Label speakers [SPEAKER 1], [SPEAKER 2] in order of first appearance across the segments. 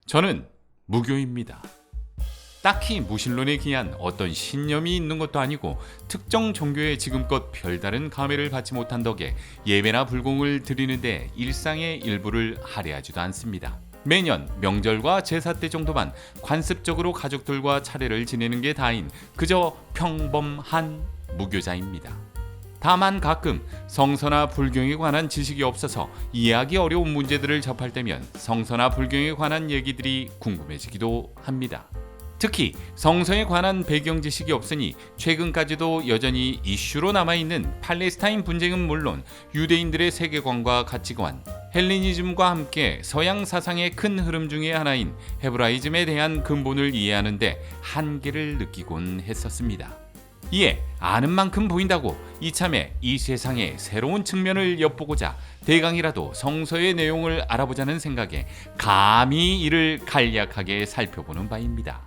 [SPEAKER 1] 저는 무교입니다. 딱히 무신론에 기한 어떤 신념이 있는 것도 아니고 특정 종교에 지금껏 별다른 감회를 받지 못한 덕에 예배나 불공을 드리는데 일상의 일부를 할애하지도 않습니다. 매년 명절과 제사 때 정도만 관습적으로 가족들과 차례를 지내는 게 다인 그저 평범한 무교자입니다. 다만 가끔 성서나 불경에 관한 지식이 없어서 이해하기 어려운 문제들을 접할 때면 성서나 불경에 관한 얘기들이 궁금해지기도 합니다. 특히 성서에 관한 배경 지식이 없으니 최근까지도 여전히 이슈로 남아있는 팔레스타인 분쟁은 물론 유대인들의 세계관과 가치관, 헬레니즘과 함께 서양 사상의 큰 흐름 중의 하나인 헤브라이즘에 대한 근본을 이해하는 데 한계를 느끼곤 했었습니다. 이에 아는 만큼 보인다고 이참에 이 세상의 새로운 측면을 엿보고자 대강이라도 성서의 내용을 알아보자는 생각에 감히 이를 간략하게 살펴보는 바입니다.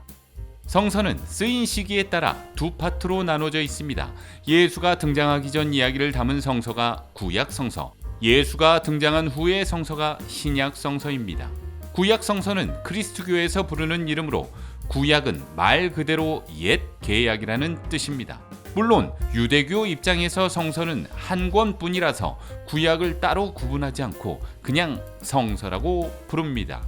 [SPEAKER 1] 성서는 쓰인 시기에 따라 두 파트로 나눠져 있습니다. 예수가 등장하기 전 이야기를 담은 성서가 구약 성서, 예수가 등장한 후의 성서가 신약 성서입니다. 구약 성서는 그리스도교에서 부르는 이름으로 구약은 말 그대로 옛 계약이라는 뜻입니다. 물론 유대교 입장에서 성서는 한 권뿐이라서 구약을 따로 구분하지 않고 그냥 성서라고 부릅니다.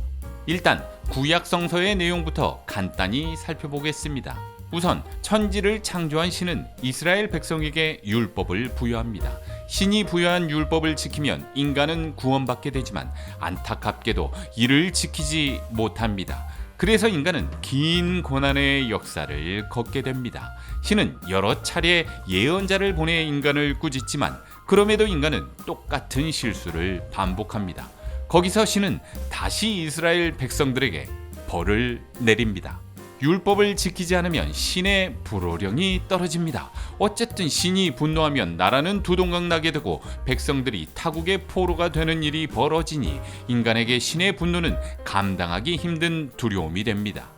[SPEAKER 1] 일단 구약 성서의 내용부터 간단히 살펴보겠습니다. 우선 천지를 창조한 신은 이스라엘 백성에게 율법을 부여합니다. 신이 부여한 율법을 지키면 인간은 구원받게 되지만 안타깝게도 이를 지키지 못합니다. 그래서 인간은 긴 고난의 역사를 걷게 됩니다. 신은 여러 차례 예언자를 보내 인간을 꾸짖지만 그럼에도 인간은 똑같은 실수를 반복합니다. 거기서 신은 다시 이스라엘 백성들에게 벌을 내립니다. 율법을 지키지 않으면 신의 불호령이 떨어집니다. 어쨌든 신이 분노하면 나라는 두동강 나게 되고 백성들이 타국의 포로가 되는 일이 벌어지니 인간에게 신의 분노는 감당하기 힘든 두려움이 됩니다.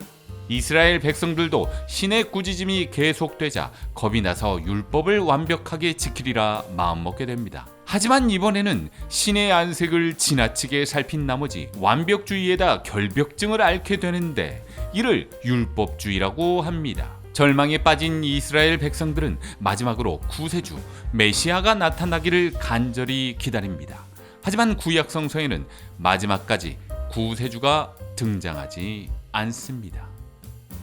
[SPEAKER 1] 이스라엘 백성들도 신의 꾸짖음이 계속되자 겁이 나서 율법을 완벽하게 지키리라 마음먹게 됩니다. 하지만 이번에는 신의 안색을 지나치게 살핀 나머지 완벽주의에다 결벽증을 앓게 되는데 이를 율법주의라고 합니다. 절망에 빠진 이스라엘 백성들은 마지막으로 구세주 메시아가 나타나기를 간절히 기다립니다. 하지만 구약 성서에는 마지막까지 구세주가 등장하지 않습니다.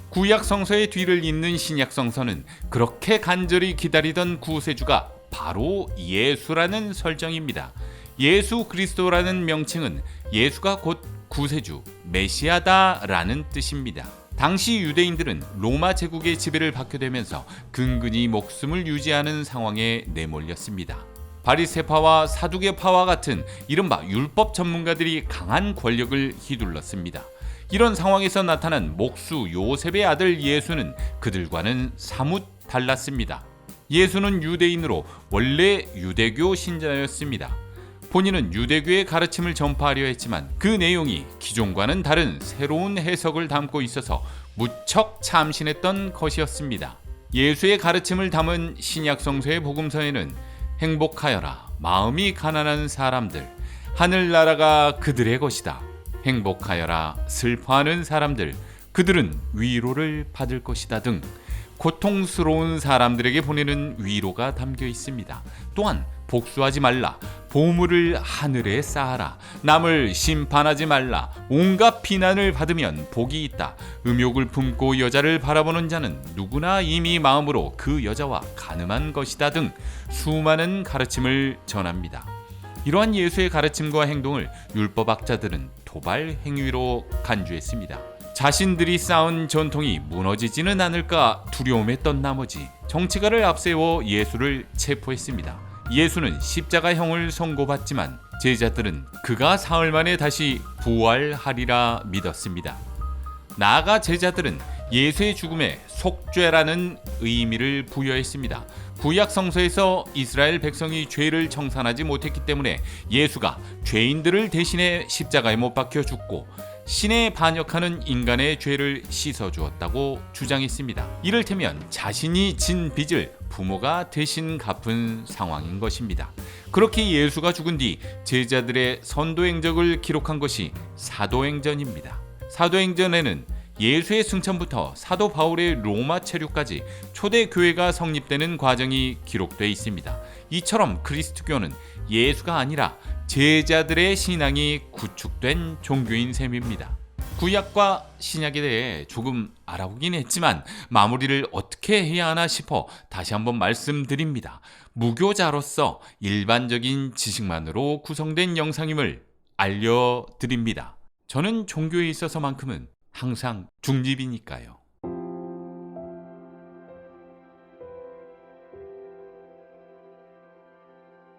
[SPEAKER 1] 구약 성서의 뒤를 잇는 신약 성서는 그렇게 간절히 기다리던 구세주가 바로 예수라는 설정입니다. 예수 그리스도라는 명칭은 예수가 곧 구세주, 메시아다라는 뜻입니다. 당시 유대인들은 로마 제국의 지배를 받게 되면서 근근히 목숨을 유지하는 상황에 내몰렸습니다. 바리새파와 사두개파와 같은 이른바 율법 전문가들이 강한 권력을 휘둘렀습니다. 이런 상황에서 나타난 목수 요셉의 아들 예수는 그들과는 사뭇 달랐습니다. 예수는 유대인으로 원래 유대교 신자였습니다. 본인은 유대교의 가르침을 전파하려 했지만 그 내용이 기존과는 다른 새로운 해석을 담고 있어서 무척 참신했던 것이었습니다. 예수의 가르침을 담은 신약성서의 복음서에는 행복하여라 마음이 가난한 사람들, 하늘나라가 그들의 것이다. 행복하여라 슬퍼하는 사람들, 그들은 위로를 받을 것이다 등 고통스러운 사람들에게 보내는 위로가 담겨 있습니다. 또한 복수하지 말라, 보물을 하늘에 쌓아라, 남을 심판하지 말라, 온갖 비난을 받으면 복이 있다. 음욕을 품고 여자를 바라보는 자는 누구나 이미 마음으로 그 여자와 간음한 것이다 등 수많은 가르침을 전합니다. 이러한 예수의 가르침과 행동을 율법학자들은 도발 행위로 간주했습니다. 자신들이 쌓은 전통이 무너지지는 않을까 두려움했던 나머지 정치가를 앞세워 예수를 체포했습니다. 예수는 십자가형을 선고받지만 제자들은 그가 사흘 만에 다시 부활하리라 믿었습니다. 나아가 제자들은 예수의 죽음에 속죄라는 의미를 부여했습니다. 구약 성서에서 이스라엘 백성이 죄를 청산하지 못했기 때문에 예수가 죄인들을 대신해 십자가에 못 박혀 죽고 신에 반역하는 인간의 죄를 씻어주었다고 주장했습니다. 이를테면 자신이 진 빚을 부모가 대신 갚은 상황인 것입니다. 그렇게 예수가 죽은 뒤 제자들의 선도 행적을 기록한 것이 사도행전입니다. 사도행전에는 예수의 승천부터 사도 바울의 로마 체류까지 초대 교회가 성립되는 과정이 기록되어 있습니다. 이처럼 그리스도교는 예수가 아니라 제자들의 신앙이 구축된 종교인 셈입니다. 구약과 신약에 대해 조금 알아보긴 했지만 마무리를 어떻게 해야 하나 싶어 다시 한번 말씀드립니다. 무교자로서 일반적인 지식만으로 구성된 영상임을 알려드립니다. 저는 종교에 있어서만큼은 항상 중립이니까요.